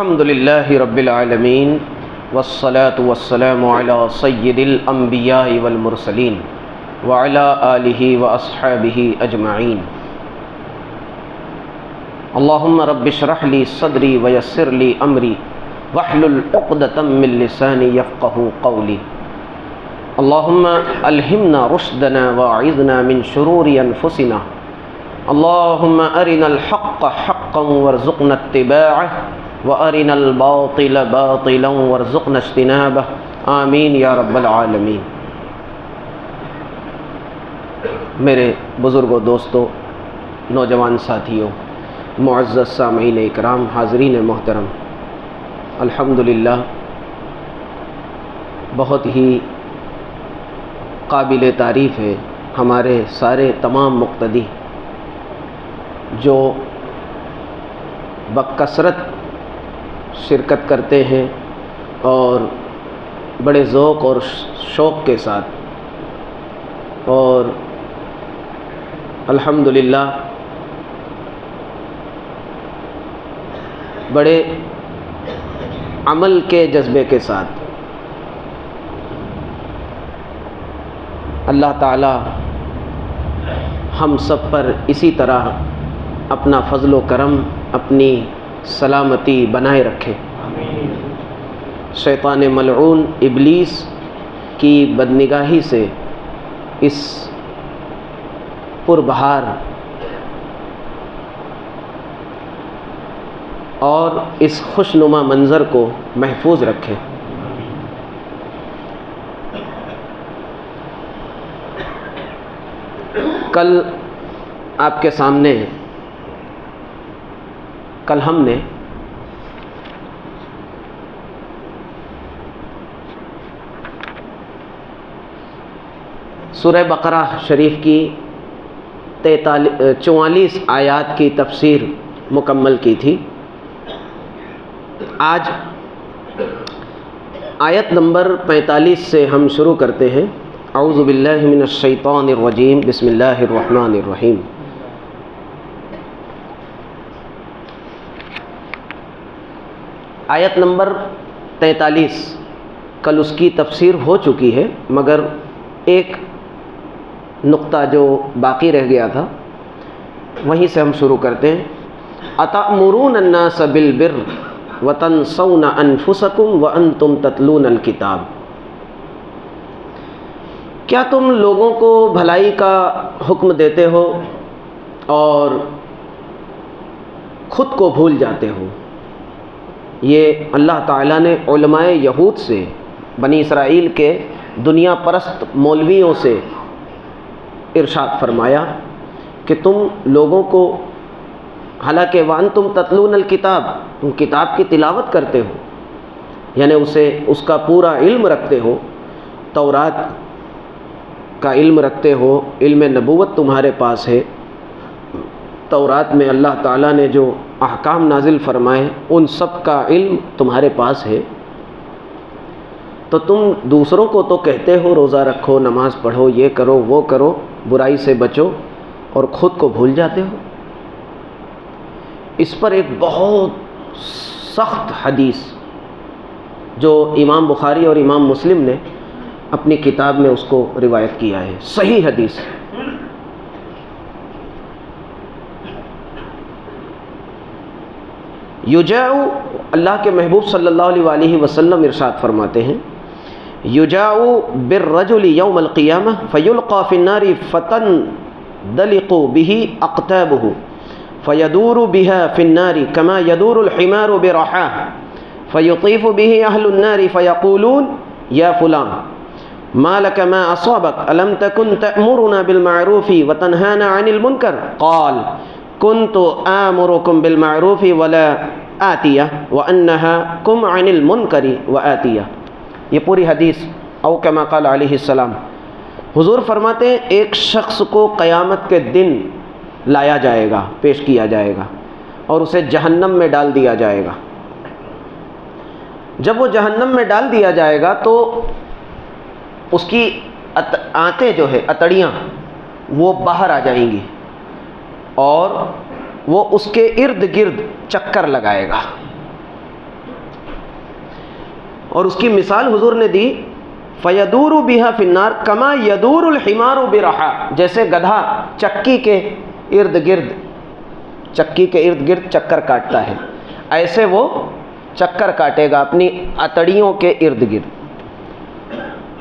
الحمد للہ رب العالمین والصلاة والسلام علی سید الانبیاء والمرسلین وعلی آلہ واصحابہ اجمعین۔ اللہم رب اشرح لی صدری ویسر لی امری واحلل عقدۃ من لسانی یفقہوا قولی۔ اللہم الہمنا رشدنا واعذنا من شرور انفسنا۔ اللہم ارنا الحق حقا وارزقنا اتباعہ وارنا الباطل باطلا وارزقنا اجتنابہ، آمین یا رب العالمین۔ میرے بزرگوں، دوستوں، نوجوان ساتھیوں، معزز سامعین اکرام، حاضرین محترم، الحمدللہ بہت ہی قابل تعریف ہے ہمارے سارے تمام مقتدی جو بکثرت شرکت کرتے ہیں اور بڑے ذوق اور شوق کے ساتھ، اور الحمدللہ بڑے عمل کے جذبے کے ساتھ اللہ تعالی ہم سب پر اسی طرح اپنا فضل و کرم، اپنی سلامتی بنائے رکھے۔ شیطان ملعون ابلیس کی بدنگاہی سے اس پربہار اور اس خوشنما منظر کو محفوظ رکھے۔ کل آپ کے سامنے ہم نے سورہ بقرہ شریف کی 44 آیات کی تفسیر مکمل کی تھی۔ آج آیت نمبر 45 سے ہم شروع کرتے ہیں۔ اعوذ باللہ من الشیطان الرجیم، بسم اللہ الرحمن الرحیم۔ آیت نمبر 43 کل اس کی تفسیر ہو چکی ہے، مگر ایک نقطہ جو باقی رہ گیا تھا وہیں سے ہم شروع کرتے ہیں۔ اَتَأْمُرُونَ النَّاسَ بِالْبِرِّ وَتَنْسَوْنَ أَنفُسَكُمْ وَأَنْتُمْ تَتْلُونَ الْكِتَابَ، کیا تم لوگوں کو بھلائی کا حکم دیتے ہو اور خود کو بھول جاتے ہو؟ یہ اللہ تعالیٰ نے علماء یہود سے، بنی اسرائیل کے دنیا پرست مولویوں سے ارشاد فرمایا کہ تم لوگوں کو، حالانکہ وَأَنْتُمْ تَتْلُونَ الْكِتَابَ، تم کتاب کی تلاوت کرتے ہو، یعنی اس کا پورا علم رکھتے ہو، تورات کا علم رکھتے ہو، علم نبوت تمہارے پاس ہے، تورات میں اللہ تعالیٰ نے جو احکام نازل فرمائے ان سب کا علم تمہارے پاس ہے، تو تم دوسروں کو تو کہتے ہو روزہ رکھو، نماز پڑھو، یہ کرو وہ کرو، برائی سے بچو، اور خود کو بھول جاتے ہو۔ اس پر ایک بہت سخت حدیث جو امام بخاری اور امام مسلم نے اپنی کتاب میں اس کو روایت کیا ہے، صحیح حدیث۔ یجاء، اللہ کے محبوب صلی اللہ علیہ وآلہ وسلم ارشاد فرماتے ہیں، یجاء بالرجل یوم القیامہ فیلقى فی النار فتندلق به اقتابه فیدور بها فی النار كما يدور الحمار برحاه فیطیف به اہل النار فیقولون یا فلان ما لك ما اصابك الم تكن تأمرنا بالمعروف وتنهانا عن المنکر قال كنت آمركم بالمعروف ولا آتیہ وأنهاكم عن المنکر وآتیہ۔ یہ پوری حدیث او کما قال علیہ السلام۔ حضور فرماتے ہیں ایک شخص کو قیامت کے دن لایا جائے گا، پیش کیا جائے گا، اور اسے جہنم میں ڈال دیا جائے گا۔ جب وہ جہنم میں ڈال دیا جائے گا تو اس کی آنتیں جو ہے، اتڑیاں، وہ باہر آ جائیں گی اور وہ اس کے ارد گرد چکر لگائے گا، اور اس کی مثال حضور نے دی فیدور بہا فی النار کما یدور الحمار برحا، جیسے گدھا چکی کے ارد گرد چکر کاٹتا ہے، ایسے وہ چکر کاٹے گا اپنی اتڑیوں کے ارد گرد.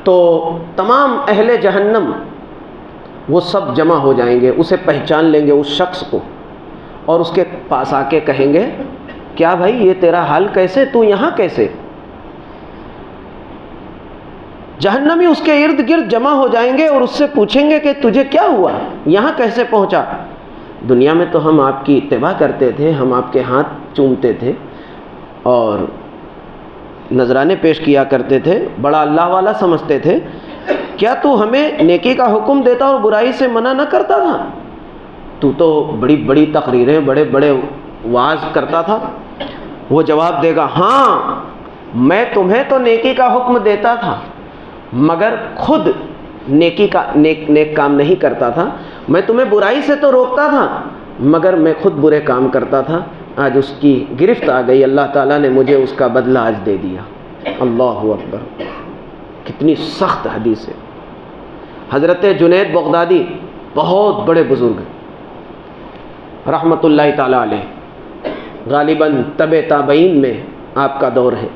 تو تمام اہل جہنم وہ سب جمع ہو جائیں گے، اسے پہچان لیں گے اس شخص کو، اور اس کے پاس آ کے کہیں گے کیا بھائی یہ تیرا حال کیسے، تو یہاں کیسے؟ جہنمی اس کے ارد گرد جمع ہو جائیں گے اور اس سے پوچھیں گے کہ تجھے کیا ہوا، یہاں کیسے پہنچا؟ دنیا میں تو ہم آپ کی اتباع کرتے تھے، ہم آپ کے ہاتھ چومتے تھے اور نذرانے پیش کیا کرتے تھے، بڑا اللہ والا سمجھتے تھے، کیا تو ہمیں نیکی کا حکم دیتا اور برائی سے منع نہ کرتا تھا؟ تو تو بڑی بڑی تقریریں، بڑے بڑے وعظ کرتا تھا. وہ جواب دے گا ہاں میں تمہیں تو نیکی کا حکم دیتا تھا مگر خود نیک کام نہیں کرتا تھا. میں تمہیں برائی سے تو روکتا تھا مگر میں خود برے کام کرتا تھا. آج اس کی گرفت آ گئی، اللہ تعالیٰ نے مجھے اس کا بدلہ آج دے دیا. اللہ اکبر، کتنی سخت حدیث ہے. حضرت جنید بغدادی بہت بڑے بزرگ رحمۃ اللہ تعالیٰ علیہ، غالباً تبع تابعین میں آپ کا دور ہے.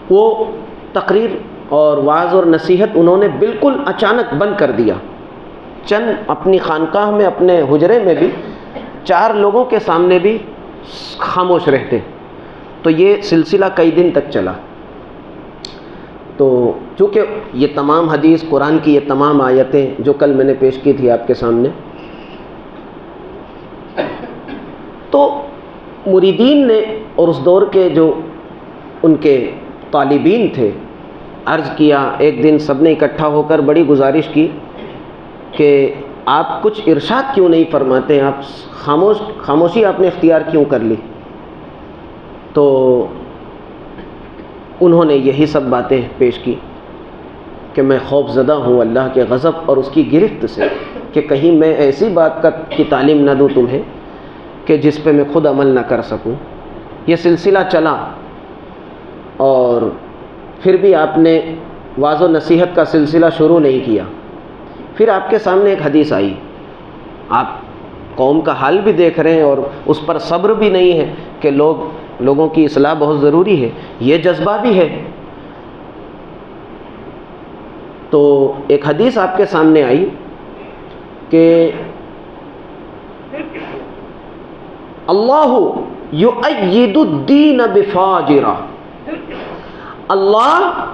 وہ تقریر اور وعظ اور نصیحت انہوں نے بالکل اچانک بند کر دیا. چند اپنی خانقاہ میں، اپنے حجرے میں بھی 4 لوگوں کے سامنے بھی خاموش رہتے. تو یہ سلسلہ کئی دن تک چلا. تو چونکہ یہ تمام حدیث قرآن کی، یہ تمام آیتیں جو کل میں نے پیش کی تھی آپ کے سامنے، تو مریدین نے اور اس دور کے جو ان کے طالبین تھے عرض کیا. ایک دن سب نے اکٹھا ہو کر بڑی گزارش کی کہ آپ کچھ ارشاد کیوں نہیں فرماتے، آپ خاموشی آپ نے اختیار کیوں کر لی؟ تو انہوں نے یہی سب باتیں پیش کی کہ میں خوف زدہ ہوں اللہ کے غضب اور اس کی گرفت سے، کہ کہیں میں ایسی بات کی تعلیم نہ دوں تمہیں کہ جس پہ میں خود عمل نہ کر سکوں. یہ سلسلہ چلا اور پھر بھی آپ نے وعظ و نصیحت کا سلسلہ شروع نہیں کیا. پھر آپ کے سامنے ایک حدیث آئی، آپ قوم کا حال بھی دیکھ رہے ہیں اور اس پر صبر بھی نہیں ہے کہ لوگوں کی اصلاح بہت ضروری ہے، یہ جذبہ بھی ہے. تو ایک حدیث آپ کے سامنے آئی کہ اللہ یؤید الدین بفاجرہ، اللہ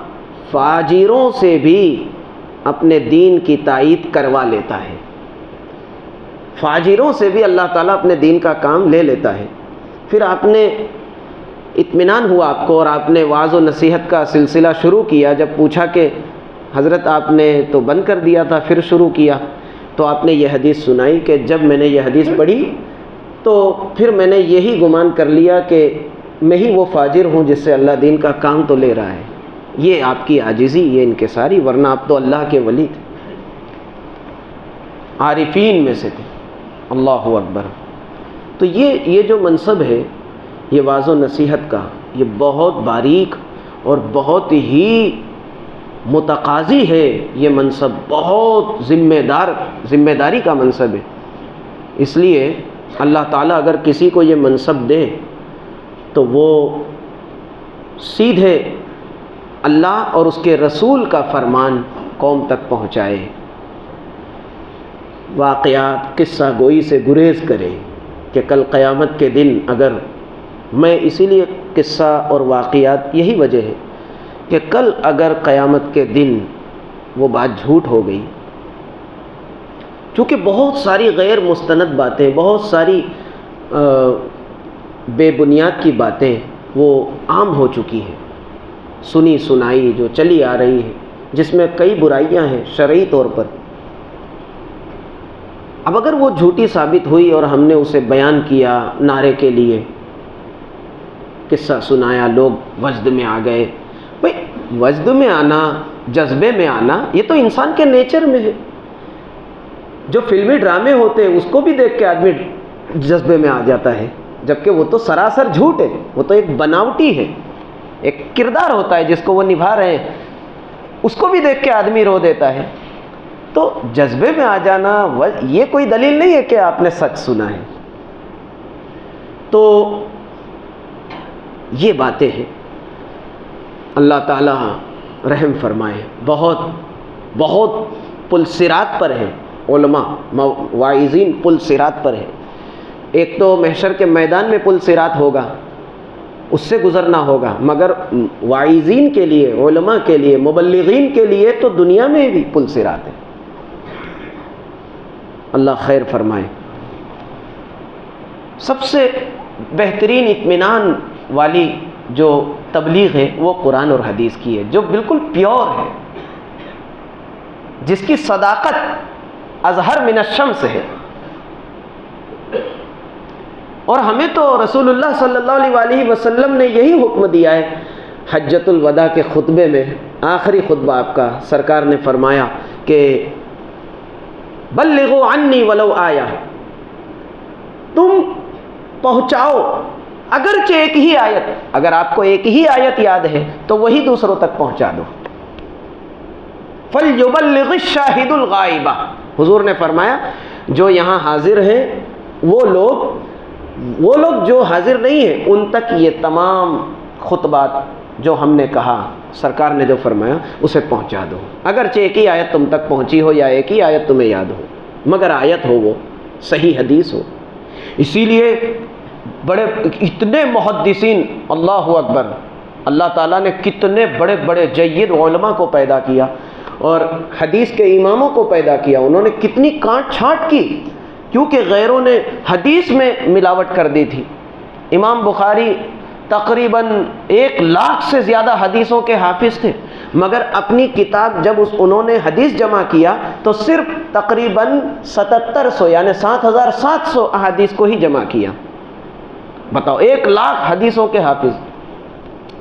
فاجروں سے بھی اپنے دین کی تائید کروا لیتا ہے. فاجروں سے بھی اللہ تعالیٰ اپنے دین کا کام لے لیتا ہے. پھر آپ نے اطمینان ہوا آپ کو اور آپ نے وعظ و نصیحت کا سلسلہ شروع کیا. جب پوچھا کہ حضرت آپ نے تو بند کر دیا تھا پھر شروع کیا، تو آپ نے یہ حدیث سنائی کہ جب میں نے یہ حدیث پڑھی تو پھر میں نے یہی گمان کر لیا کہ میں ہی وہ فاجر ہوں جس سے اللہ دین کا کام تو لے رہا ہے. یہ آپ کی عاجزی، یہ انکساری، ورنہ آپ تو اللہ کے ولی تھے، عارفین میں سے تھے. اللہ اکبر. تو یہ جو منصب ہے یہ وعظ و نصیحت کا، یہ بہت باریک اور بہت ہی متقاضی ہے. یہ منصب بہت ذمہ داری کا منصب ہے. اس لیے اللہ تعالیٰ اگر کسی کو یہ منصب دے تو وہ سیدھے اللہ اور اس کے رسول کا فرمان قوم تک پہنچائے، واقعات قصہ گوئی سے گریز کرے کہ کل قیامت کے دن اگر میں، اسی لیے قصہ اور واقعات یہی وجہ ہے کہ کل اگر قیامت کے دن وہ بات جھوٹ ہو گئی، چونکہ بہت ساری غیر مستند باتیں، بہت ساری بے بنیاد کی باتیں وہ عام ہو چکی ہیں، سنی سنائی جو چلی آ رہی ہے، جس میں کئی برائیاں ہیں شرعی طور پر. اب اگر وہ جھوٹی ثابت ہوئی اور ہم نے اسے بیان کیا نعرے کے لیے، قصہ سنایا، لوگ وجد میں آ گئے. بھائی وجد میں آنا، جذبے میں آنا، یہ تو انسان کے نیچر میں ہے. جو فلمی ڈرامے ہوتے ہیں اس کو بھی دیکھ کے آدمی جذبے میں آ جاتا ہے، جبکہ وہ تو سراسر جھوٹ ہے، وہ تو ایک بناوٹی ہے، ایک کردار ہوتا ہے جس کو وہ نبھا رہے ہیں، اس کو بھی دیکھ کے آدمی رو دیتا ہے۔ تو جذبے میں آ جانا یہ کوئی دلیل نہیں ہے کہ آپ نے سچ سنا ہے۔ تو یہ باتیں ہیں، اللہ تعالی رحم فرمائے۔ بہت بہت پل صراط پر ہیں علماء، واعظین پل صراط پر ہیں۔ ایک تو محشر کے میدان میں پل صراط ہوگا، اس سے گزرنا ہوگا، مگر واعظین کے لیے، علماء کے لیے، مبلغین کے لیے تو دنیا میں بھی پل صراط ہے۔ اللہ خیر فرمائے۔ سب سے بہترین اطمینان والی جو تبلیغ ہے وہ قرآن اور حدیث کی ہے، جو بالکل پیور ہے، جس کی صداقت اظہر من الشمس ہے۔ اور ہمیں تو رسول اللہ صلی اللہ علیہ وسلم نے یہی حکم دیا ہے۔ حجۃ الوداع کے خطبے میں، آخری خطبہ آپ کا، سرکار نے فرمایا کہ بلغوا عنی ولو آیا، تم پہنچاؤ اگرچہ ایک ہی آیت، اگر آپ کو ایک ہی آیت یاد ہے تو وہی دوسروں تک پہنچا دو۔ فَلْيُبَلِّغِ الشَّاهِدُ الْغَائِبَ، حضور نے فرمایا جو یہاں حاضر ہیں وہ لوگ جو حاضر نہیں ہیں ان تک یہ تمام خطبات جو ہم نے کہا، سرکار نے جو فرمایا اسے پہنچا دو، اگرچہ ایک ہی آیت تم تک پہنچی ہو یا ایک ہی آیت تمہیں یاد ہو، مگر آیت ہو وہ صحیح حدیث ہو۔ اسی لیے بڑے اتنے محدثین، اللہ اکبر، اللہ تعالیٰ نے کتنے بڑے بڑے جید علماء کو پیدا کیا اور حدیث کے اماموں کو پیدا کیا، انہوں نے کتنی کاٹ چھانٹ کی، کیونکہ غیروں نے حدیث میں ملاوٹ کر دی تھی۔ امام بخاری تقریباً 1,00,000 سے زیادہ حدیثوں کے حافظ تھے، مگر اپنی کتاب جب انہوں نے حدیث جمع کیا تو صرف تقریباً 7,700 یعنی 7,700 احادیث کو ہی جمع کیا۔ بتاؤ، 1,00,000 حدیثوں کے حافظ،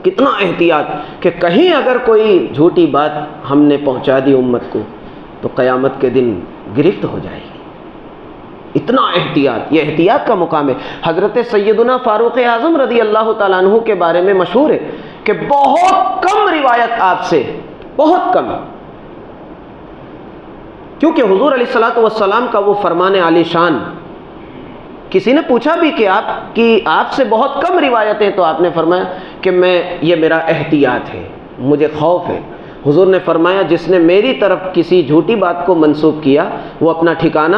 کتنا احتیاط کہ کہیں اگر کوئی جھوٹی بات ہم نے پہنچا دی امت کو تو قیامت کے دن گرفت ہو جائے گی۔ اتنا احتیاط، یہ احتیاط کا مقام ہے۔ حضرت سیدنا فاروق اعظم رضی اللہ تعالیٰ عنہ کے بارے میں مشہور ہے کہ بہت کم روایت آپ سے، بہت کم، کیونکہ حضور علیہ الصلوۃ والسلام کا وہ فرمان عالی شان۔ کسی نے پوچھا بھی کہ آپ سے بہت کم روایتیں، تو آپ نے فرمایا کہ یہ میرا احتیاط ہے، مجھے خوف ہے۔ حضور نے فرمایا جس نے میری طرف کسی جھوٹی بات کو منسوب کیا وہ اپنا ٹھکانہ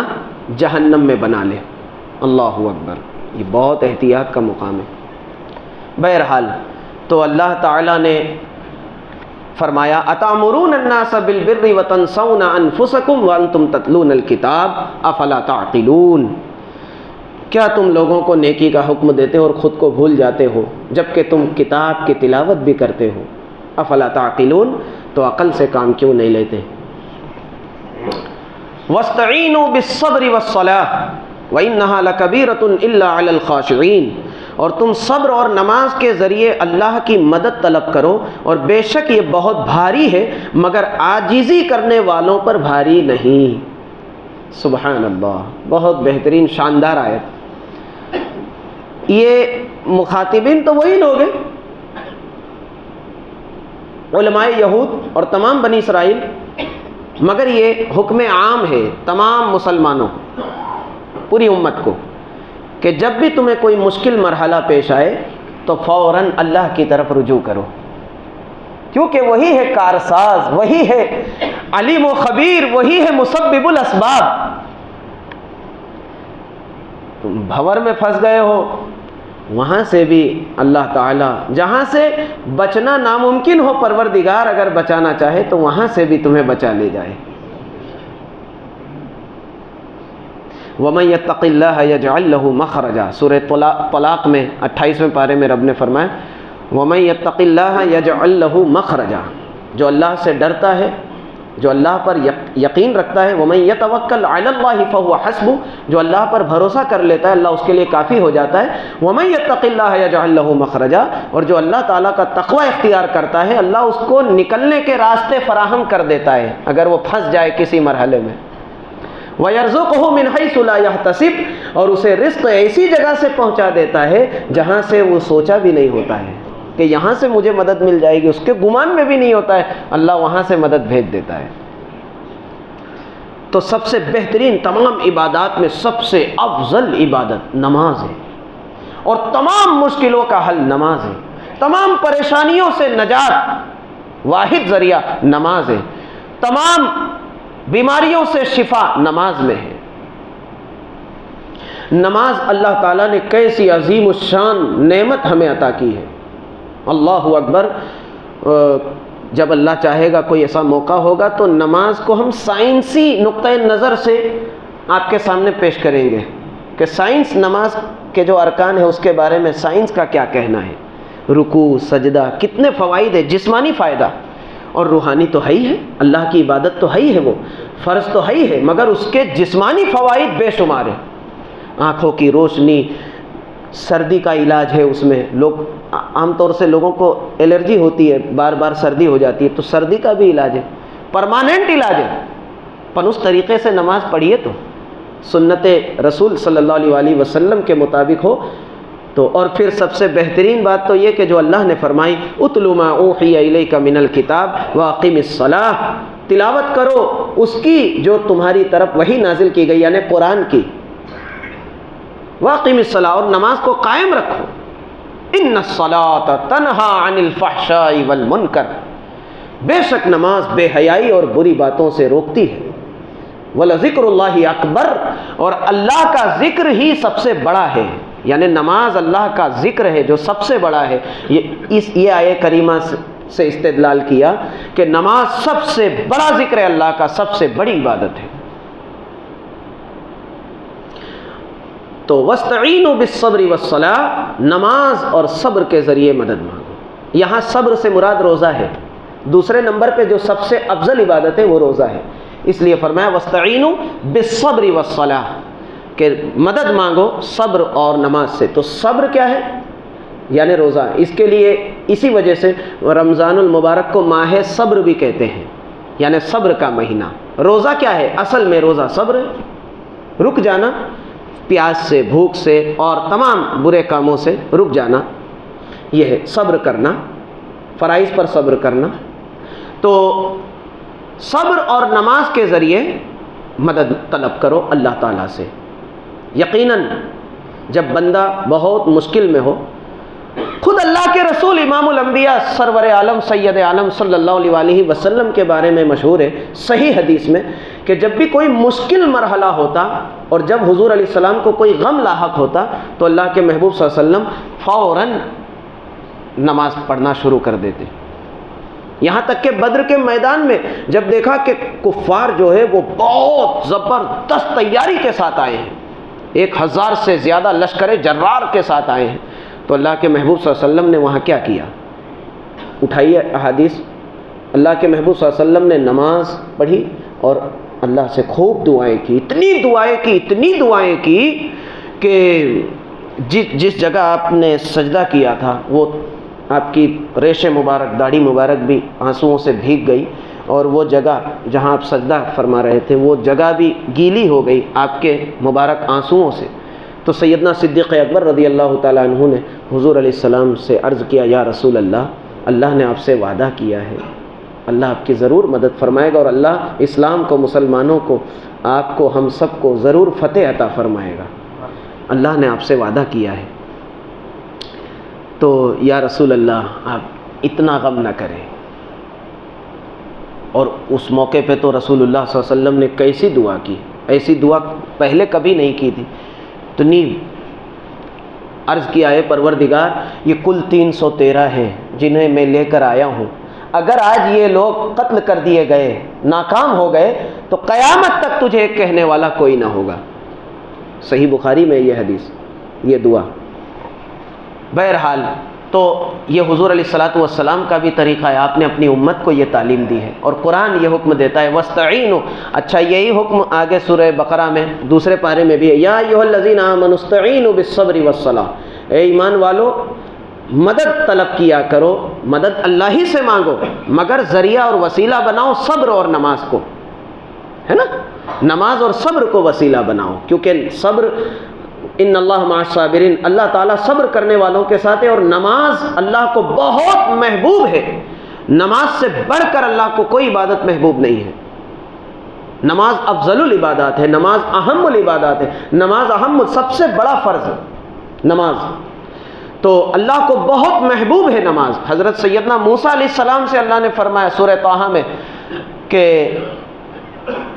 جہنم میں بنا لے۔ اللہ اکبر، یہ بہت احتیاط کا مقام ہے۔ بہرحال تو اللہ تعالیٰ نے فرمایا اتامرون الناس بالبر وتنسون انفسکم وانتم تتلون الکتاب افلا تعقلون، کیا تم لوگوں کو نیکی کا حکم دیتے ہو اور خود کو بھول جاتے ہو جبکہ تم کتاب کی تلاوت بھی کرتے ہو؟ افلا تعقلون، تو عقل سے کام کیوں نہیں لیتے؟ واستعینوا بالصبر والصلاۃ وانھا لکبیرۃ الا علی الخاشعین، اور تم صبر اور نماز کے ذریعے اللہ کی مدد طلب کرو، اور بے شک یہ بہت بھاری ہے مگر عاجزی کرنے والوں پر بھاری نہیں۔ سبحان اللہ، بہت بہترین شاندار آیت۔ یہ مخاطبین تو وہی لوگ ہیں، علماء یہود اور تمام بنی اسرائیل، مگر یہ حکم عام ہے تمام مسلمانوں، پوری امت کو، کہ جب بھی تمہیں کوئی مشکل مرحلہ پیش آئے تو فوراً اللہ کی طرف رجوع کرو، کیونکہ وہی ہے کارساز، وہی ہے علیم و خبیر، وہی ہے مسبب الاسباب۔ تم بھنور میں پھنس گئے ہو، وہاں سے بھی اللہ تعالیٰ، جہاں سے بچنا ناممکن ہو، پروردگار اگر بچانا چاہے تو وہاں سے بھی تمہیں بچا لے جائے۔ وَمَن يَتَّقِ اللَّهَ يَجْعَل لَّهُ مَخْرَجًا، سورہ طلاق میں 28ویں پارے میں رب نے فرمایا وَمَن يَتَّقِ اللَّهَ يَجْعَل لَّهُ مَخْرَجًا، جو اللہ سے ڈرتا ہے، جو اللہ پر یقین رکھتا ہے، وَمَن يَتَوَكَّلْ عَلَى اللَّهِ فَهُوَ حَسْبُهُ، جو اللہ پر بھروسہ کر لیتا ہے اللہ اس کے لیے کافی ہو جاتا ہے۔ وَمَن يَتَّقِ اللَّهَ يَجْعَل لَّهُ مَخْرَجًا، اور جو اللہ تعالیٰ کا تقوی اختیار کرتا ہے اللہ اس کو نکلنے کے راستے فراہم کر دیتا ہے اگر وہ پھنس جائے کسی مرحلے میں۔ وَيَرْزُقُهُ مِنْ حَيْثُ لَا يَحْتَسِبُ، اور اسے رزق ایسی جگہ سے پہنچا دیتا ہے جہاں سے وہ سوچا بھی نہیں ہوتا ہے کہ یہاں سے مجھے مدد مل جائے گی، اس کے گمان میں بھی نہیں ہوتا ہے، اللہ وہاں سے مدد بھیج دیتا ہے۔ تو سب سے بہترین تمام عبادات میں سب سے افضل عبادت نماز ہے، اور تمام مشکلوں کا حل نماز ہے، تمام پریشانیوں سے نجات واحد ذریعہ نماز ہے، تمام بیماریوں سے شفا نماز میں ہے۔ نماز اللہ تعالیٰ نے کیسی عظیم الشان نعمت ہمیں عطا کی ہے، اللہ اکبر۔ جب اللہ چاہے گا کوئی ایسا موقع ہوگا تو نماز کو ہم سائنسی نقطۂ نظر سے آپ کے سامنے پیش کریں گے کہ سائنس نماز کے جو ارکان ہیں اس کے بارے میں سائنس کا کیا کہنا ہے، رکوع سجدہ کتنے فوائد ہے، جسمانی فائدہ اور روحانی تو ہے ہی ہے، اللہ کی عبادت تو ہے ہی ہے، وہ فرض تو ہے ہی ہے، مگر اس کے جسمانی فوائد بے شمار ہیں، آنکھوں کی روشنی، سردی کا علاج ہے اس میں، لوگ عام طور سے لوگوں کو الرجی ہوتی ہے، بار بار سردی ہو جاتی ہے، تو سردی کا بھی علاج ہے، پرماننٹ علاج ہے، پن اس طریقے سے نماز پڑھیے تو سنت رسول صلی اللہ علیہ وسلم کے مطابق ہو تو۔ اور پھر سب سے بہترین بات تو یہ کہ جو اللہ نے فرمائی اتل ما اوحی الیک من الکتاب واقم الصلاۃ، تلاوت کرو اس کی جو تمہاری طرف وحی نازل کی گئی یعنی قرآن کی، واقم الصلاۃ، اور نماز کو قائم رکھو، ان الصلاۃ تنہی عن الفحشاء والمنکر، بے شک نماز بے حیائی اور بری باتوں سے روکتی ہے، وَلَذِكْرُ اللَّهِ اکبر، اور اللہ کا ذکر ہی سب سے بڑا ہے، یعنی نماز اللہ کا ذکر ہے جو سب سے بڑا ہے۔ یہ آیت کریمہ سے استدلال کیا کہ نماز سب سے بڑا ذکر ہے اللہ کا، سب سے بڑی عبادت ہے۔ تو وَاسْتَعِينُوا بِالصَّبْرِ وَالصَّلَاةِ، نماز اور صبر کے ذریعے مدد مانگو۔ یہاں صبر سے مراد روزہ ہے، دوسرے نمبر پہ جو سب سے افضل عبادت ہے وہ روزہ ہے، اس لیے فرمایا وَاسْتَعِينُوا بِالصَّبْرِ وَالصَّلَاةِ، کہ مدد مانگو صبر اور نماز سے۔ تو صبر کیا ہے؟ یعنی روزہ، اس کے لیے اسی وجہ سے رمضان المبارک کو ماہ صبر بھی کہتے ہیں، یعنی صبر کا مہینہ۔ روزہ کیا ہے؟ اصل میں روزہ صبر ہے، رک جانا پیاس سے، بھوک سے اور تمام برے کاموں سے رک جانا، یہ ہے صبر کرنا، فرائض پر صبر کرنا۔ تو صبر اور نماز کے ذریعے مدد طلب کرو اللہ تعالیٰ سے۔ یقیناً جب بندہ بہت مشکل میں ہو، خود اللہ کے رسول امام الانبیاء سرور عالم سید عالم صلی اللہ علیہ وسلم کے بارے میں مشہور ہے صحیح حدیث میں کہ جب بھی کوئی مشکل مرحلہ ہوتا اور جب حضور علیہ السلام کو کوئی غم لاحق ہوتا تو اللہ کے محبوب صلی اللہ علیہ وسلم فوراً نماز پڑھنا شروع کر دیتے، یہاں تک کہ بدر کے میدان میں جب دیکھا کہ کفار جو ہے وہ بہت زبردست تیاری کے ساتھ آئے ہیں، 1000 سے زیادہ لشکر جرار کے ساتھ آئے ہیں، تو اللہ کے محبوب صلی اللہ علیہ وسلم نے وہاں کیا کیا؟ اٹھائیے احادیث، اللہ کے محبوب صلی اللہ علیہ وسلم نے نماز پڑھی اور اللہ سے خوب دعائیں کی، اتنی دعائیں کی کہ جس جگہ آپ نے سجدہ کیا تھا وہ آپ کی ریش مبارک، داڑھی مبارک بھی آنسوؤں سے بھیگ گئی، اور وہ جگہ جہاں آپ سجدہ فرما رہے تھے وہ جگہ بھی گیلی ہو گئی آپ کے مبارک آنسوؤں سے۔ تو سیدنا صدیق اکبر رضی اللہ تعالیٰ عنہ نے حضور علیہ السلام سے عرض کیا، یا رسول اللہ، اللہ نے آپ سے وعدہ کیا ہے، اللہ آپ کی ضرور مدد فرمائے گا، اور اللہ اسلام کو، مسلمانوں کو، آپ کو، ہم سب کو ضرور فتح عطا فرمائے گا، اللہ نے آپ سے وعدہ کیا ہے۔ تو یا رسول اللہ آپ اتنا غم نہ کریں۔ اور اس موقع پہ تو رسول اللہ صلی اللہ علیہ وسلم نے کیسی دعا کی، ایسی دعا پہلے کبھی نہیں کی تھی۔ تو عرض کیا ہے پروردگار یہ کل 313 ہیں جنہیں میں لے کر آیا ہوں، اگر آج یہ لوگ قتل کر دیے گئے، ناکام ہو گئے، تو قیامت تک تجھے ایک کہنے والا کوئی نہ ہوگا۔ صحیح بخاری میں یہ حدیث، یہ دعا۔ بہرحال تو یہ حضور علیہ الصلاۃ والسلام کا بھی طریقہ ہے، آپ نے اپنی امت کو یہ تعلیم دی ہے، اور قرآن یہ حکم دیتا ہے وَاسْتَعِینُوا۔ اچھا یہی حکم آگے سورہ بقرہ میں دوسرے پارے میں بھی ہے، یا ایھا الذین آمنوا استعینوا بالصبر والصلاۃ، اے ایمان والو مدد طلب کیا کرو، مدد اللہ ہی سے مانگو، مگر ذریعہ اور وسیلہ بناؤ صبر اور نماز کو، ہے نا۔ نماز اور صبر کو وسیلہ بناؤ، کیونکہ صبر ان اللہ مع الصابرین، اللہ تعالیٰ صبر کرنے والوں کے ساتھ ہے، اور نماز اللہ کو بہت محبوب ہے۔ نماز سے بڑھ کر اللہ کو کوئی عبادت محبوب نہیں ہے۔ نماز افضل العبادات ہے، نماز اہم العبادات ہے، نماز اہم، سب سے بڑا فرض ہے نماز، تو اللہ کو بہت محبوب ہے نماز۔ حضرت سیدنا موسیٰ علیہ السلام سے اللہ نے فرمایا سورہ طٰہٰ میں کہ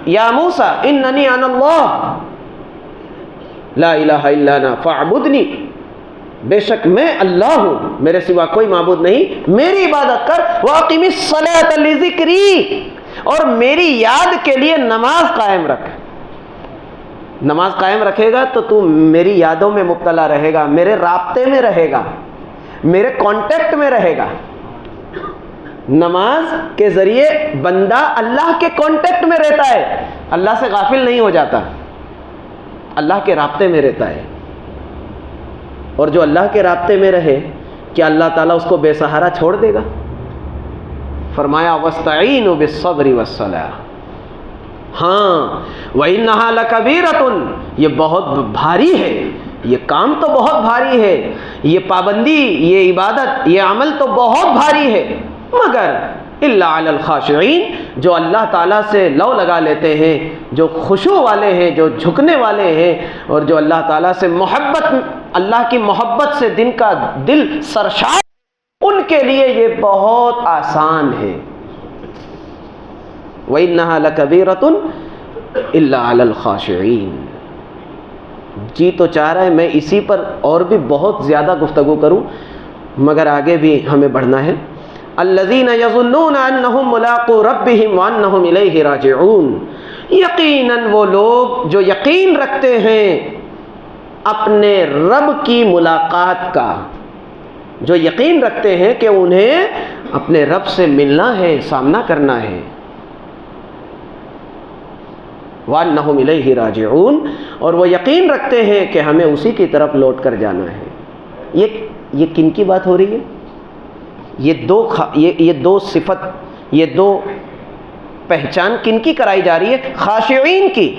یا موسیٰ اننی انا اللہ لا الہ الا انا فاعبدنی، بے شک میں اللہ ہوں، میرے سوا کوئی معبود نہیں، میری عبادت کر، واقم الصلاۃ لذکری، اور میری یاد کے لیے نماز قائم رکھ۔ نماز قائم رکھے گا تو میری یادوں میں مبتلا رہے گا، میرے رابطے میں رہے گا، میرے کانٹیکٹ میں رہے گا۔ نماز کے ذریعے بندہ اللہ کے کانٹیکٹ میں رہتا ہے، اللہ سے غافل نہیں ہو جاتا، اللہ کے رابطے میں رہتا ہے۔ اور جو اللہ کے رابطے میں رہے، کیا اللہ تعالیٰ اس کو بے سہارا چھوڑ دے گا؟ فرمایا وَاسْتَعِينُوا بِالصَّبْرِ وَالصَّلَاةِ، ہاں وَإِنَّهَا لَكَبِيرَةٌ، یہ بہت بھاری ہے، یہ کام تو بہت بھاری ہے، یہ پابندی، یہ عبادت، یہ عمل تو بہت بھاری ہے، مگر الا علی الخاشعین، جو اللہ تعالیٰ سے لو لگا لیتے ہیں، جو خشوع والے ہیں، جو جھکنے والے ہیں، اور جو اللہ تعالیٰ سے محبت، اللہ کی محبت سے دل سرشار، ان کے لیے یہ بہت آسان ہے۔ وَإِنَّهَا لَكَبِيرَةٌ إِلَّا عَلَى الْخَاشِعِينَ۔ جی تو چاہ رہا ہے میں اسی پر اور بھی بہت زیادہ گفتگو کروں، مگر آگے بھی ہمیں بڑھنا ہے۔ الَّذِينَ يَظُنُّونَ أَنَّهُمْ مُلَاقُو رَبِّهِمْ وَأَنَّهُمْ إِلَيْهِ رَاجِعُونَ، یقیناً وہ لوگ جو یقین رکھتے ہیں اپنے رب کی ملاقات کا، جو یقین رکھتے ہیں کہ انہیں اپنے رب سے ملنا ہے، سامنا کرنا ہے، وَأَنَّهُمْ إِلَيْهِ رَاجِعُونَ، اور وہ یقین رکھتے ہیں کہ ہمیں اسی کی طرف لوٹ کر جانا ہے۔ یہ کن کی بات ہو رہی ہے؟ یہ دو صفت، یہ دو پہچان کن کی کرائی جا رہی ہے؟ خاشعین کی۔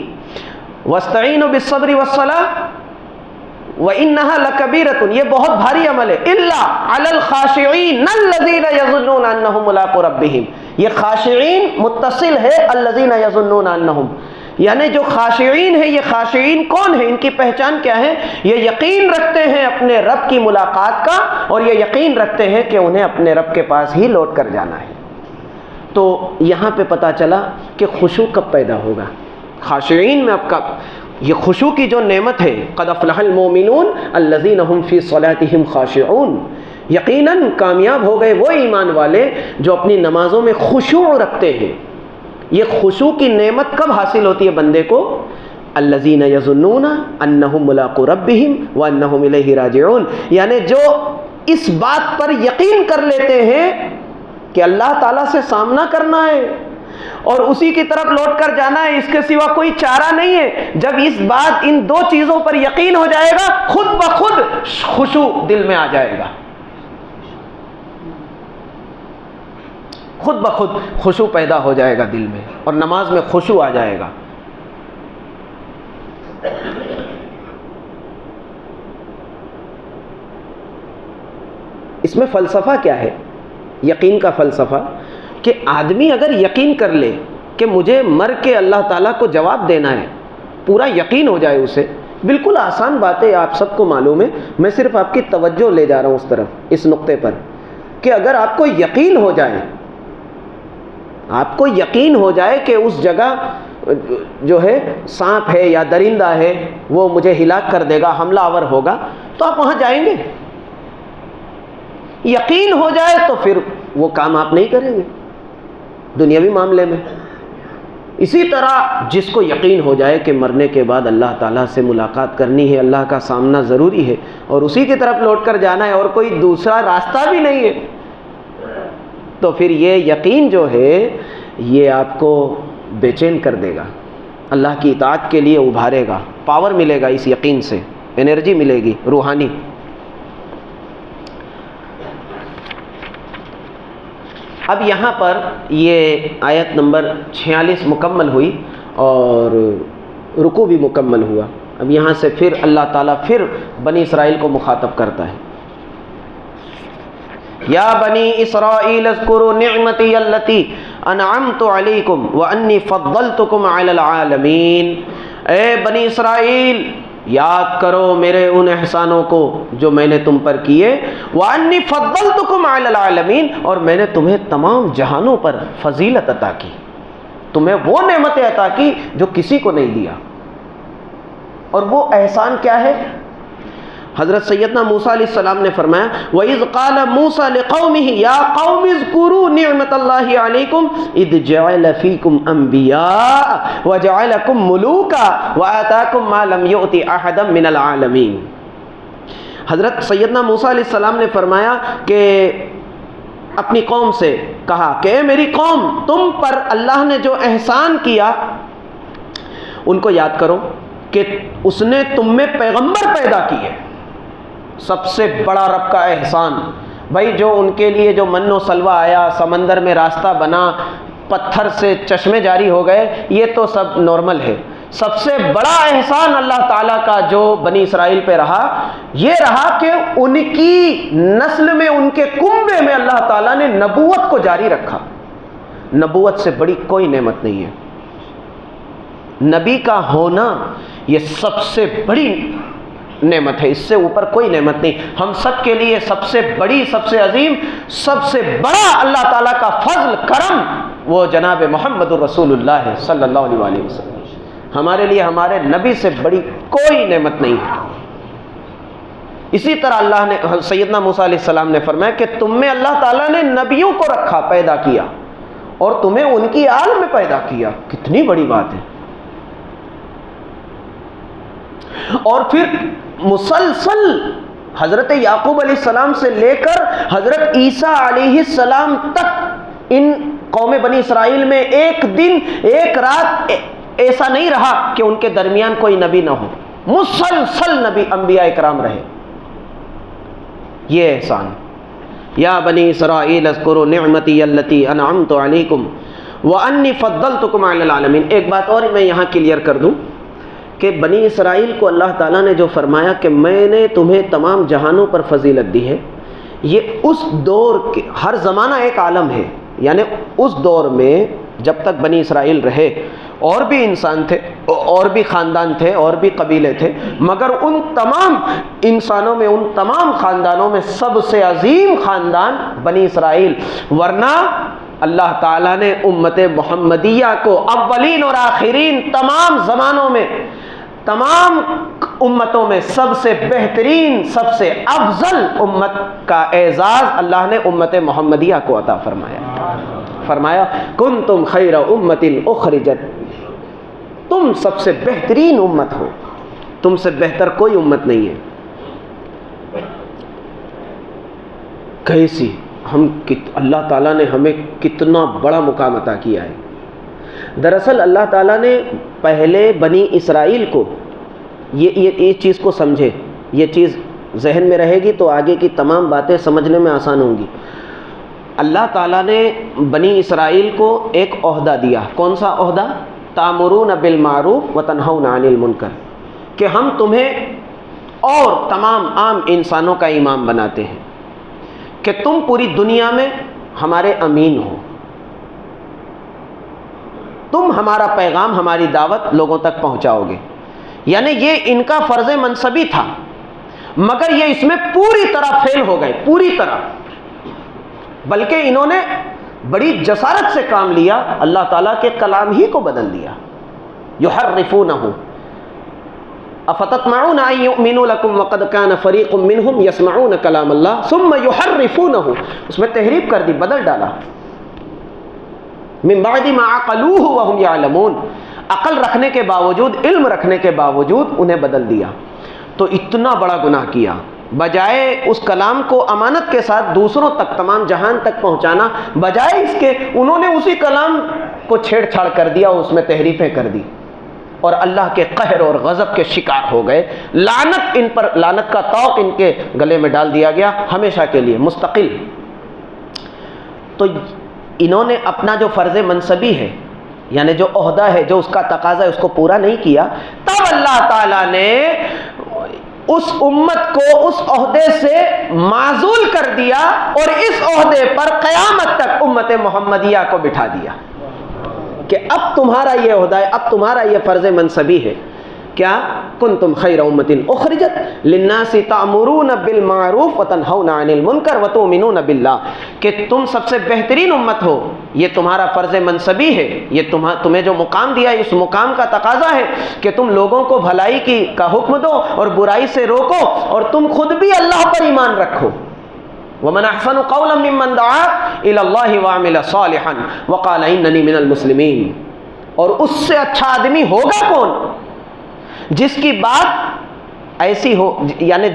وَاسْتَعِينُوا بِالصَّبْرِ وَالصَّلَاةِ وَإِنَّهَا لَكَبِيرَةٌ، یہ بہت بھاری عمل ہے۔ إِلَّا عَلَى الْخَاشِعِينَ الَّذِينَ يَظُنُّونَ أَنَّهُمْ مُلَاقُو رَبِّهِمْ، یہ خاشعین متصل ہے الَّذِينَ يَظُنُّونَ أَنَّهُمْ، یعنی جو خاشعین ہے، یہ خاشعین کون ہے؟ ان کی پہچان کیا ہے؟ یہ یقین رکھتے ہیں اپنے رب کی ملاقات کا، اور یہ یقین رکھتے ہیں کہ انہیں اپنے رب کے پاس ہی لوٹ کر جانا ہے۔ تو یہاں پہ پتہ چلا کہ خشوع کب پیدا ہوگا۔ خاشعین میں اب کب یہ خشوع کی جو نعمت ہے، قد افلح المؤمنون الذین هم فی صلاتهم خاشعون، یقیناً کامیاب ہو گئے وہ ایمان والے جو اپنی نمازوں میں خشوع رکھتے ہیں۔ یہ خشوع کی نعمت کب حاصل ہوتی ہے بندے کو؟ الذین یظنون انہم ملاقو ربہم وانہم الیہ راجعون، یعنی جو اس بات پر یقین کر لیتے ہیں کہ اللہ تعالیٰ سے سامنا کرنا ہے اور اسی کی طرف لوٹ کر جانا ہے، اس کے سوا کوئی چارہ نہیں ہے۔ جب اس بات، ان دو چیزوں پر یقین ہو جائے گا، خود بخود خشوع دل میں آ جائے گا، خود بخود خشوع پیدا ہو جائے گا دل میں، اور نماز میں خشوع آ جائے گا۔ اس میں فلسفہ کیا ہے؟ یقین کا فلسفہ کہ آدمی اگر یقین کر لے کہ مجھے مر کے اللہ تعالیٰ کو جواب دینا ہے، پورا یقین ہو جائے اسے، بالکل آسان بات ہے، آپ سب کو معلوم ہے، میں صرف آپ کی توجہ لے جا رہا ہوں اس طرف، اس نقطے پر، کہ اگر آپ کو یقین ہو جائے، آپ کو یقین ہو جائے کہ اس جگہ جو ہے سانپ ہے یا درندہ ہے، وہ مجھے ہلاک کر دے گا، حملہ آور ہوگا، تو آپ وہاں جائیں گے۔ یقین ہو جائے تو پھر وہ کام آپ نہیں کریں گے دنیاوی معاملے میں۔ اسی طرح جس کو یقین ہو جائے کہ مرنے کے بعد اللہ تعالیٰ سے ملاقات کرنی ہے، اللہ کا سامنا ضروری ہے اور اسی کی طرف لوٹ کر جانا ہے اور کوئی دوسرا راستہ بھی نہیں ہے، تو پھر یہ یقین جو ہے یہ آپ کو بے چین کر دے گا، اللہ کی اطاعت کے لیے ابھارے گا، پاور ملے گا اس یقین سے، انرجی ملے گی روحانی۔ اب یہاں پر یہ آیت نمبر 46 مکمل ہوئی، اور رکوع بھی مکمل ہوا۔ اب یہاں سے پھر اللہ تعالیٰ پھر بنی اسرائیل کو مخاطب کرتا ہے، یا بنی اسرائیل اذکروا نعمتی التی انعمت علیکم وانی فضلتکم علی العالمین۔ اے بنی اسرائیل، یاد کرو میرے ان احسانوں کو جو میں نے تم پر کیے، وانی فضلتکم علی العالمین، اور میں نے تمہیں تمام جہانوں پر فضیلت عطا کی، تمہیں وہ نعمتیں عطا کی جو کسی کو نہیں دیا۔ اور وہ احسان کیا ہے؟ حضرت سیدنا موسیٰ علیہ السلام نے فرمایا وَإِذْ قَالَ مُوسَىٰ لِقَوْمِهِ يَا قَوْمِ اذْكُرُوا نِعْمَةَ اللَّهِ عَلَيْكُمْ إِذْ جَعَلَ فِيكُمْ أَنْبِيَاءَ وَجَعَلَكُمْ مُلُوكًا وَآتَاكُمْ مَا لَمْ يُؤْتِ أَحَدًا مِنَ الْعَالَمِينَ۔ حضرت سیدنا موسیٰ علیہ السلام نے فرمایا کہ اپنی قوم سے کہا کہ اے میری قوم، تم پر اللہ نے جو احسان کیا ان کو یاد کرو کہ اس نے تم میں پیغمبر پیدا کیے۔ سب سے بڑا رب کا احسان بھائی، جو ان کے لیے جو من و سلوہ آیا، سمندر میں راستہ بنا، پتھر سے چشمے جاری ہو گئے، یہ تو سب نارمل ہے۔ سب سے بڑا احسان اللہ تعالیٰ کا جو بنی اسرائیل پہ رہا، یہ رہا کہ ان کی نسل میں، ان کے کنبے میں اللہ تعالیٰ نے نبوت کو جاری رکھا۔ نبوت سے بڑی کوئی نعمت نہیں ہے۔ نبی کا ہونا یہ سب سے بڑی نعمت ہے، اس سے اوپر کوئی نعمت نہیں۔ ہم سب کے لیے سب سے بڑی، سب سے عظیم، سب سے بڑا اللہ تعالیٰ کا فضل، کرم، وہ جناب محمد الرسول اللہ صلی اللہ علیہ وسلم۔ ہمارے لیے ہمارے نبی سے بڑی کوئی نعمت نہیں ہے۔ اسی طرح اللہ نے، سیدنا موسیٰ علیہ السلام نے فرمایا کہ تم میں اللہ تعالیٰ نے نبیوں کو رکھا، پیدا کیا، اور تمہیں ان کی آل میں پیدا کیا۔ کتنی بڑی بات ہے۔ اور پھر مسلسل حضرت یعقوب علیہ السلام سے لے کر حضرت عیسیٰ علیہ السلام تک ان قوم بنی اسرائیل میں ایک دن ایک رات ایسا نہیں رہا کہ ان کے درمیان کوئی نبی نہ ہو، مسلسل نبی انبیاء اکرام رہے۔ یہ احسان، یا بنی اسرائیل اذکروا نعمتی التی انعمت علیکم وانی فضلتکم علی العالمین۔ ایک بات اور میں یہاں کلیئر کر دوں کہ بنی اسرائیل کو اللہ تعالیٰ نے جو فرمایا کہ میں نے تمہیں تمام جہانوں پر فضیلت دی ہے، یہ اس دور کے، ہر زمانہ ایک عالم ہے، یعنی اس دور میں جب تک بنی اسرائیل رہے اور بھی انسان تھے، اور بھی خاندان تھے، اور بھی قبیلے تھے، مگر ان تمام انسانوں میں، ان تمام خاندانوں میں سب سے عظیم خاندان بنی اسرائیل۔ ورنہ اللہ تعالیٰ نے امت محمدیہ کو اولین اور آخرین تمام زمانوں میں، تمام امتوں میں سب سے بہترین، سب سے افضل امت کا اعزاز اللہ نے امت محمدیہ کو عطا فرمایا کنتم خیر امت اخرجت، تم سب سے بہترین امت ہو، تم سے بہتر کوئی امت نہیں ہے۔ کیسی اللہ تعالیٰ نے ہمیں کتنا بڑا مقام عطا کیا ہے۔ دراصل اللہ تعالیٰ نے پہلے بنی اسرائیل کو یہ چیز کو سمجھے، یہ چیز ذہن میں رہے گی تو آگے کی تمام باتیں سمجھنے میں آسان ہوں گی۔ اللہ تعالیٰ نے بنی اسرائیل کو ایک عہدہ دیا۔ کون سا عہدہ؟ تأمرون بالمعروف وتنہون عن المنکر، کہ ہم تمہیں اور تمام عام انسانوں کا امام بناتے ہیں کہ تم پوری دنیا میں ہمارے امین ہو، تم ہمارا پیغام، ہماری دعوت لوگوں تک پہنچاؤ گے۔ یعنی یہ ان کا فرض منصبی تھا، مگر یہ اس میں پوری طرح فیل ہو گئے، پوری طرح، بلکہ انہوں نے بڑی جسارت سے کام لیا، اللہ تعالیٰ کے کلام ہی کو بدل دیا۔ یحرفونہ، افتطمعون ان یؤمنوا لکم وقد کان فریق منہم یسمعون کلام اللہ ثم یحرفونہ، اس میں تحریف کر دی، بدل ڈالا۔ من بعد ما عقلوہ وہم یعلمون، عقل رکھنے کے باوجود، علم رکھنے کے باوجود انہیں بدل دیا۔ تو اتنا بڑا گناہ کیا، بجائے اس کلام کو امانت کے ساتھ دوسروں تک، تمام جہان تک پہنچانا، بجائے اس کے انہوں نے اسی کلام کو چھیڑ چھاڑ کر دیا، اس میں تحریفیں کر دی، اور اللہ کے قہر اور غضب کے شکار ہو گئے۔ لعنت ان پر، لعنت کا طوق ان کے گلے میں ڈال دیا گیا ہمیشہ کے لیے، مستقل۔ تو انہوں نے اپنا جو فرض منصبی ہے، یعنی جو عہدہ ہے، جو اس کا تقاضا ہے، اس کو پورا نہیں کیا، تب اللہ تعالیٰ نے اس امت کو اس عہدے سے معزول کر دیا اور اس عہدے پر قیامت تک امت محمدیہ کو بٹھا دیا کہ اب تمہارا یہ عہدہ ہے، اب تمہارا یہ فرض منصبی ہے. کیا؟ کنتم خیر امۃ اخرجت للناس تأمرون بالمعروف وتنہون عن المنکر وتؤمنون باللہ، کہ تم سب سے بہترین امت ہو، یہ تمہارا فرض منصبی ہے، یہ تمہیں جو مقام دیا ہے اس مقام کا تقاضا ہے کہ تم لوگوں کو بھلائی کا حکم دو اور برائی سے روکو، اور تم خود بھی اللہ پر ایمان رکھو. ومن احسن قولا ممن دعا الی اللہ وعمل صالحا وقال اننی من المسلمین. اور اس سے اچھا آدمی ہوگا کون؟ جس کی بات ایسی ہو، یعنی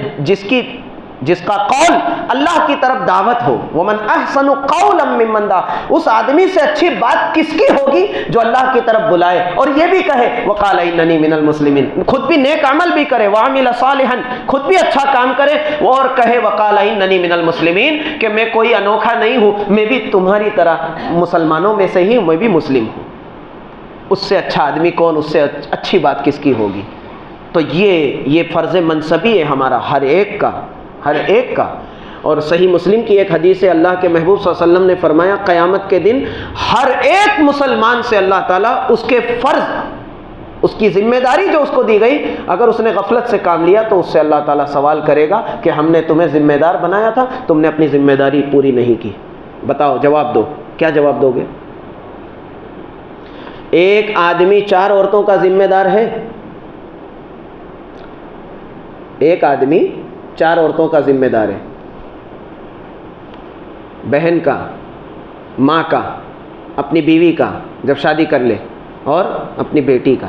جس کا قول اللہ کی طرف دعوت ہو. ومن احسن قولا ممن دعا، اس آدمی سے اچھی بات کس کی ہوگی جو اللہ کی طرف بلائے اور یہ بھی کہے وقال اننی من المسلمین، خود بھی نیک عمل بھی کرے، وعمل صالحا، خود بھی اچھا کام کرے، اور کہے وقال اننی من المسلمین، کہ میں کوئی انوکھا نہیں ہوں، میں بھی تمہاری طرح مسلمانوں میں سے ہی ہوں، میں بھی مسلم ہوں. اس سے اچھا آدمی کون؟ اس سے اچھی بات کس کی ہوگی؟ تو یہ فرض منصبی ہے ہمارا ہر ایک کا. اور صحیح مسلم کی ایک حدیث ہے، اللہ کے محبوب صلی اللہ علیہ وسلم نے فرمایا قیامت کے دن ہر ایک مسلمان سے اللہ تعالیٰ اس کے فرض، اس کی ذمہ داری جو اس کو دی گئی، اگر اس نے غفلت سے کام لیا تو اس سے اللہ تعالیٰ سوال کرے گا کہ ہم نے تمہیں ذمہ دار بنایا تھا، تم نے اپنی ذمہ داری پوری نہیں کی. بتاؤ، جواب دو. کیا جواب دو گے؟ ایک آدمی 4 عورتوں کا ذمہ دار ہے. ایک آدمی 4 عورتوں کا ذمہ دار ہے، بہن کا، ماں کا، اپنی بیوی کا جب شادی کر لے، اور اپنی بیٹی کا.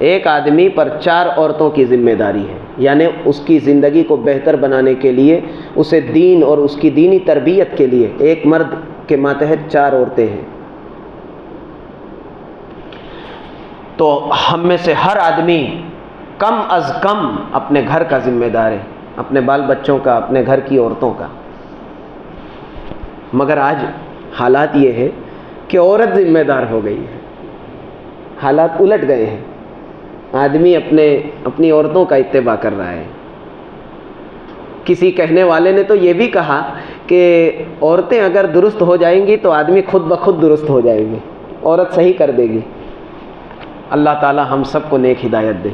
ایک آدمی پر 4 عورتوں کی ذمہ داری ہے، یعنی اس کی زندگی کو بہتر بنانے کے لیے، اسے دین اور اس کی دینی تربیت کے لیے ایک مرد کے ماتحت 4 عورتیں ہیں. تو ہم میں سے ہر آدمی کم از کم اپنے گھر کا ذمہ دار ہے، اپنے بال بچوں کا، اپنے گھر کی عورتوں کا. مگر آج حالات یہ ہے کہ عورت ذمہ دار ہو گئی ہے، حالات الٹ گئے ہیں. آدمی اپنی عورتوں کا اتباع کر رہا ہے. کسی کہنے والے نے تو یہ بھی کہا کہ عورتیں اگر درست ہو جائیں گی تو آدمی خود بخود درست ہو جائے گی، عورت صحیح کر دے گی. اللہ تعالی ہم سب کو نیک ہدایت دے.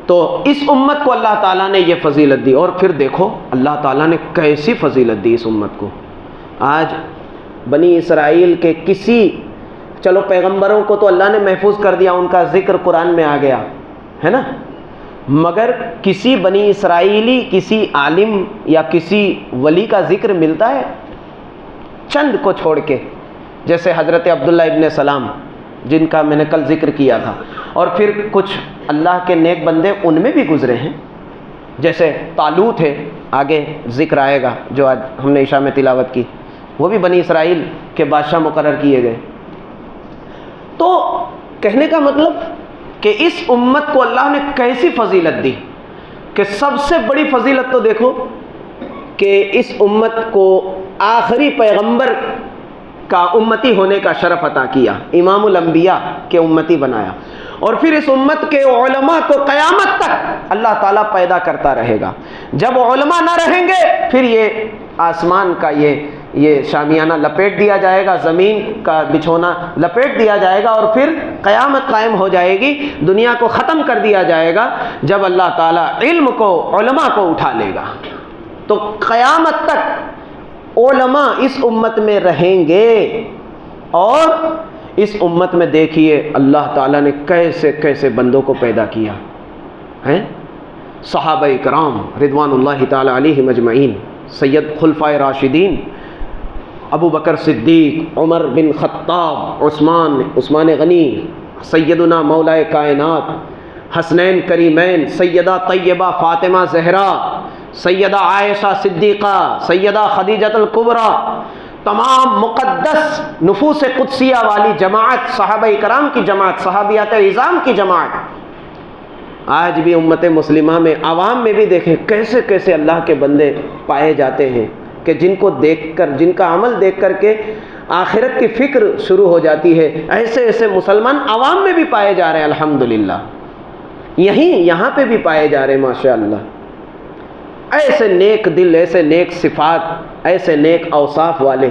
تو اس امت کو اللہ تعالیٰ نے یہ فضیلت دی، اور پھر دیکھو اللہ تعالیٰ نے کیسی فضیلت دی اس امت کو. آج بنی اسرائیل کے چلو پیغمبروں کو تو اللہ نے محفوظ کر دیا، ان کا ذکر قرآن میں آ گیا ہے نا، مگر کسی بنی اسرائیلی، کسی عالم یا کسی ولی کا ذکر ملتا ہے چند کو چھوڑ کے؟ جیسے حضرت عبداللہ ابن سلام جن کا میں نے کل ذکر کیا تھا، اور پھر کچھ اللہ کے نیک بندے ان میں بھی گزرے ہیں، جیسے طالوت ہے، آگے ذکر آئے گا جو آج ہم نے عشاء میں تلاوت کی، وہ بھی بنی اسرائیل کے بادشاہ مقرر کیے گئے. تو کہنے کا مطلب کہ اس امت کو اللہ نے کیسی فضیلت دی، کہ سب سے بڑی فضیلت تو دیکھو کہ اس امت کو آخری پیغمبر کا امتی ہونے کا شرف عطا کیا، امام الانبیاء کے امتی بنایا، اور پھر اس امت کے علماء کو قیامت تک اللہ تعالیٰ پیدا کرتا رہے گا. جب علماء نہ رہیں گے پھر یہ آسمان کا یہ شامیانہ لپیٹ دیا جائے گا، زمین کا بچھونا لپیٹ دیا جائے گا، اور پھر قیامت قائم ہو جائے گی، دنیا کو ختم کر دیا جائے گا جب اللہ تعالیٰ علم کو، علماء کو اٹھا لے گا. تو قیامت تک علماء اس امت میں رہیں گے. اور اس امت میں دیکھیے اللہ تعالیٰ نے کیسے کیسے بندوں کو پیدا کیا ہیں. صحابہ کرام رضوان اللہ تعالی علیہم اجمعین، سید خلفائے راشدین، ابو بکر صدیق، عمر بن خطاب، عثمان غنی، سیدنا مولا کائنات، حسنین کریمین، سیدہ طیبہ فاطمہ زہرا، سیدہ عائشہ صدیقہ، سیدہ خدیجۃ الکبریٰ، تمام مقدس نفوس قدسیہ والی جماعت، صحابہ کرام کی جماعت، صحابیات عظام کی جماعت. آج بھی امت مسلمہ میں عوام میں بھی دیکھیں کیسے کیسے اللہ کے بندے پائے جاتے ہیں، کہ جن کو دیکھ کر، جن کا عمل دیکھ کر کے آخرت کی فکر شروع ہو جاتی ہے، ایسے ایسے مسلمان عوام میں بھی پائے جا رہے ہیں الحمدللہ، یہاں پہ بھی پائے جا رہے ہیں ماشاءاللہ، ایسے نیک دل، ایسے نیک صفات، ایسے نیک اوصاف والے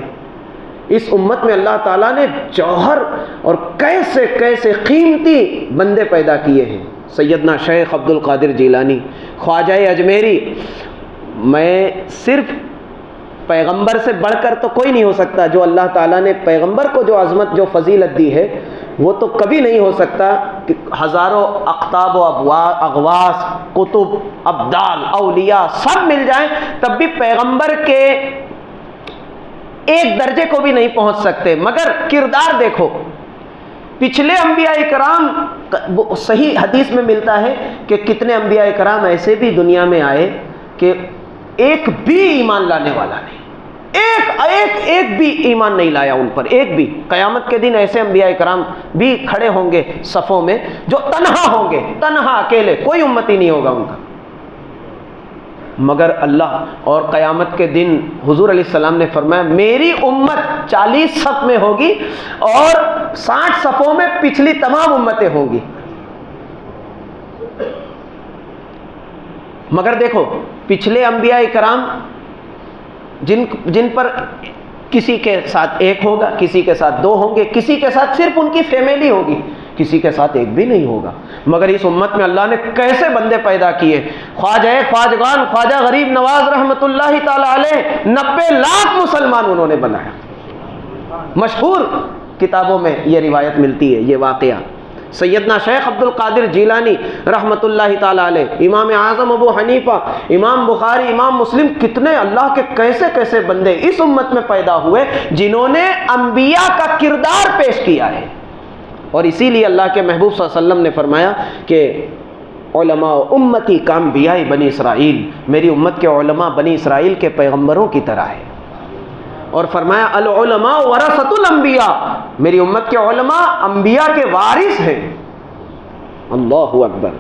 اس امت میں اللہ تعالیٰ نے جوہر اور کیسے کیسے قیمتی بندے پیدا کیے ہیں۔ سیدنا شیخ عبد القادر جیلانی، خواجہ اجمیری، میں صرف پیغمبر سے بڑھ کر تو کوئی نہیں ہو سکتا، جو اللہ تعالیٰ نے پیغمبر کو جو عظمت، جو فضیلت دی ہے، وہ تو کبھی نہیں ہو سکتا کہ ہزاروں اقطاب و اغواس، کتب، ابدال، اولیاء سب مل جائیں تب بھی پیغمبر کے ایک درجے کو بھی نہیں پہنچ سکتے۔ مگر کردار دیکھو، پچھلے انبیاء کرام، صحیح حدیث میں ملتا ہے کہ کتنے انبیاء کرام ایسے بھی دنیا میں آئے کہ ایک بھی ایمان لانے والا نہیں، ایک بھی ایمان نہیں لایا ان پر، ایک بھی۔ قیامت کے دن ایسے انبیاء کرام بھی کھڑے ہوں گے صفوں میں جو تنہا ہوں گے، تنہا، اکیلے، کوئی امتی نہیں ہوگا ان کا۔ مگر اللہ، اور قیامت کے دن حضور علیہ السلام نے فرمایا میری امت 40 صف میں ہوگی اور 60 صفوں میں پچھلی تمام امتیں ہوں گی۔ مگر دیکھو پچھلے انبیاء کرام جن پر کسی کے ساتھ ایک ہوگا، کسی کے ساتھ 2 ہوں گے، کسی کے ساتھ صرف ان کی فیملی ہوگی، کسی کے ساتھ ایک بھی نہیں ہوگا۔ مگر اس امت میں اللہ نے کیسے بندے پیدا کیے، خواجہ خواجگان خواجہ غریب نواز رحمۃ اللہ تعالی علیہ 90 لاکھ مسلمان انہوں نے بنایا۔ مشہور کتابوں میں یہ روایت ملتی ہے، یہ واقعہ۔ سیدنا شیخ عبد القادر جیلانی رحمۃ اللہ تعالی علیہ، امام اعظم ابو حنیفہ، امام بخاری، امام مسلم، کتنے اللہ کے کیسے کیسے بندے اس امت میں پیدا ہوئے جنہوں نے انبیاء کا کردار پیش کیا ہے۔ اور اسی لیے اللہ کے محبوب صلی اللہ علیہ وسلم نے فرمایا کہ علماء امتی کانبیاء بنی اسرائیل، میری امت کے علماء بنی اسرائیل کے پیغمبروں کی طرح ہے۔ اور فرمایا العلماء ورثۃ الانبیاء، میری امت کے علماء انبیاء کے وارث ہیں۔ اللہ اکبر۔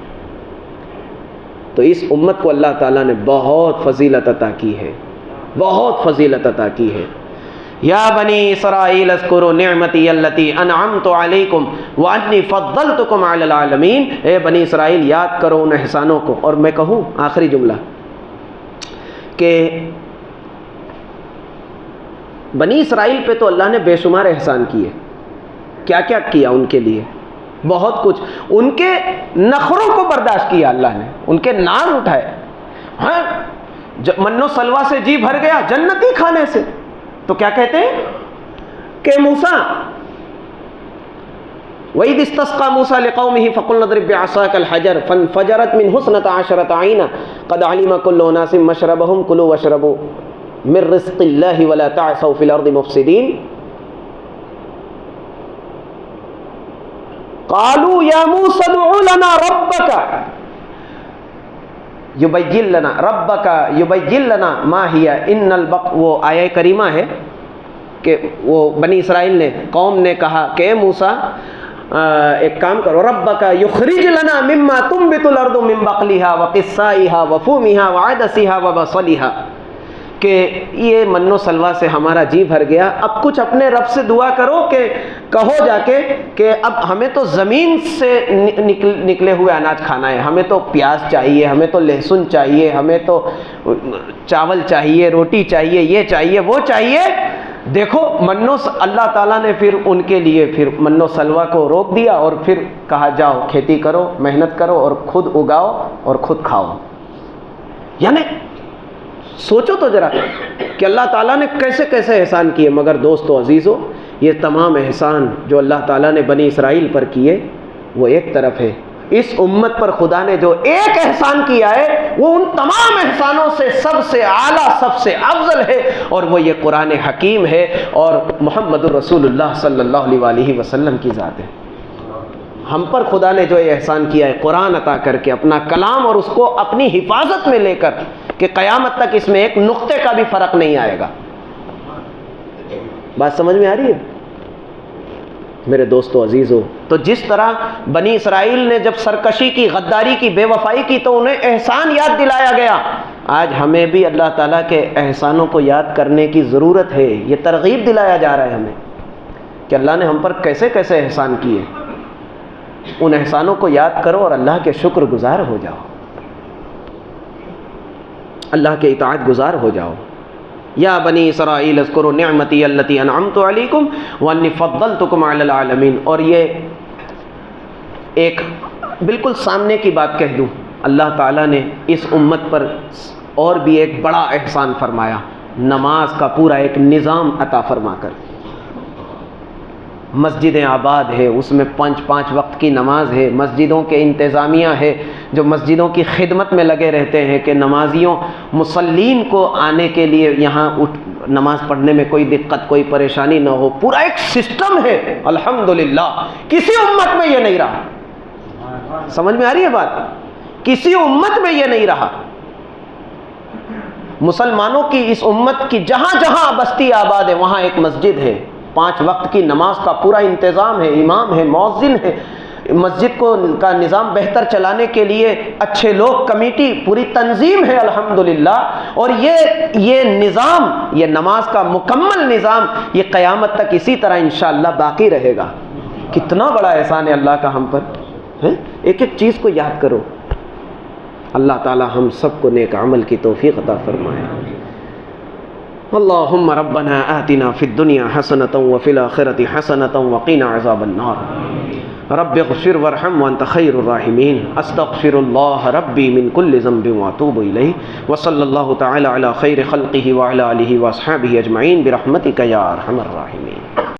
تو اس امت کو اللہ تعالیٰ نے بہت فضیلت عطا کی ہے، بہت فضیلت عطا کی ہے۔ یا بنی اسرائیل اذکروا نعمتی التی انعمت علیکم وانی فضلتکم علی العالمین، اے بنی اسرائیل یاد کرو ان احسانوں کو۔ اور میں کہوں آخری جملہ کہ بنی اسرائیل پہ تو اللہ نے بے شمار احسان کیے، کیا کیا کیا ان کے لیے، بہت کچھ۔ ان کے نخروں کو برداشت کیا اللہ نے، ان کے نار اٹھائے، ہاں من و سلوہ سے جی بھر گیا جنتی کھانے سے، تو کیا کہتے ہیں کہ موسیٰ وَإِذِ اسْتَسْقَىٰ مُوسَىٰ لِقَوْمِهِ فَقُلْنَا اضْرِب بِّعَصَاكَ الْحَجَرَ فَانفَجَرَتْ مِنْهُ اثْنَتَا عَشْرَةَ عَيْنًا قَدْ عَلِمَ كُلُّ أُنَاسٍ مَّشْرَبَهُمْ كُلُوا وَاشْرَبُوا مِن رِّزْقِ اللَّهِ وَلَا تَعْثَوْا فِي الْأَرْضِ مُفْسِدِينَ قَالُوا يَا مُوسَىٰ ادْعُ لَنَا رَبَّكَ يُبَيِّن لَنَا مَا هِيَ إِنَّ الْبَقَرَ، وہ آیہ کریمہ ہے کہ وہ بنی اسرائیل نے، قوم نے کہا کہ اے موسیٰ ایک کام کرو، ربک یخرج لنا مما تنبت الارض من بقلها وقثائها وفومها وعدسها وبصلها، کہ یہ من و سلوہ سے ہمارا جی بھر گیا، اب کچھ اپنے رب سے دعا کرو کہ کہو جا کے کہ اب ہمیں تو زمین سے نکلے ہوئے اناج کھانا ہے، ہمیں تو پیاز چاہیے، ہمیں تو لہسن چاہیے، ہمیں تو چاول چاہیے، روٹی چاہیے، یہ چاہیے، وہ چاہیے۔ دیکھو اللہ تعالیٰ نے پھر ان کے لیے پھر من و سلوہ کو روک دیا اور پھر کہا جاؤ کھیتی کرو، محنت کرو اور خود اگاؤ اور خود کھاؤ۔ یعنی سوچو تو ذرا کہ اللہ تعالیٰ نے کیسے کیسے احسان کیے۔ مگر دوستو عزیزو، یہ تمام احسان جو اللہ تعالیٰ نے بنی اسرائیل پر کیے وہ ایک طرف ہے، اس امت پر خدا نے جو ایک احسان کیا ہے وہ ان تمام احسانوں سے سب سے اعلیٰ، سب سے افضل ہے، اور وہ یہ قرآن حکیم ہے اور محمد الرسول اللہ صلی اللہ علیہ وسلم کی ذات ہے۔ ہم پر خدا نے جو یہ احسان کیا ہے قرآن عطا کر کے، اپنا کلام، اور اس کو اپنی حفاظت میں لے کر کہ قیامت تک اس میں ایک نقطے کا بھی فرق نہیں آئے گا۔ بات سمجھ میں آ رہی ہے میرے دوستو عزیزو؟ تو جس طرح بنی اسرائیل نے جب سرکشی کی، غداری کی، بے وفائی کی تو انہیں احسان یاد دلایا گیا، آج ہمیں بھی اللہ تعالیٰ کے احسانوں کو یاد کرنے کی ضرورت ہے. یہ ترغیب دلایا جا رہا ہے ہمیں کہ اللہ نے ہم پر کیسے کیسے احسان کیے. ان احسانوں کو یاد کرو اور اللہ کے شکر گزار ہو جاؤ، اللہ کے اطاعت گزار ہو جاؤ. یا بنی اسرائیل اذکروا نعمتی التی انعمت علیکم وانی فضلتکم علی العالمین. اور یہ ایک بالکل سامنے کی بات کہہ دوں، اللہ تعالیٰ نے اس امت پر اور بھی ایک بڑا احسان فرمایا، نماز کا پورا ایک نظام عطا فرما کر. مسجدیں آباد ہے، اس میں 5 وقت کی نماز ہے، مسجدوں کے انتظامیہ ہے جو مسجدوں کی خدمت میں لگے رہتے ہیں کہ نمازیوں مصلین کو آنے کے لیے یہاں نماز پڑھنے میں کوئی دقت کوئی پریشانی نہ ہو. پورا ایک سسٹم ہے الحمدللہ. کسی امت میں یہ نہیں رہا. سمجھ میں آ رہی ہے بات؟ کسی امت میں یہ نہیں رہا. مسلمانوں کی اس امت کی جہاں جہاں بستی آباد ہے وہاں ایک مسجد ہے، 5 وقت کی نماز کا پورا انتظام ہے، امام ہے، مؤذن ہے. مسجد کا نظام بہتر چلانے کے لیے اچھے لوگ، کمیٹی، پوری تنظیم ہے الحمدللہ. اور یہ نظام، یہ نماز کا مکمل نظام یہ قیامت تک اسی طرح انشاءاللہ باقی رہے گا. کتنا بڑا احسان ہے اللہ کا ہم پر. ایک ایک چیز کو یاد کرو. اللہ تعالی ہم سب کو نیک عمل کی توفیق عطا فرمائے. اللہم ربنا آتنا فی الدنیا حسنۃ وفی الآخرۃ حسنۃ وقنا عذاب النار. رب اغفر وارحم وانت خیر الراحمین. استغفر اللہ ربی من کل ذنب واتوب الیہ. وصلی اللہ تعالی علی خیر خلقہ وعلی آلہ واصحابہ اجمعین برحمتک یا ارحم الراحمین.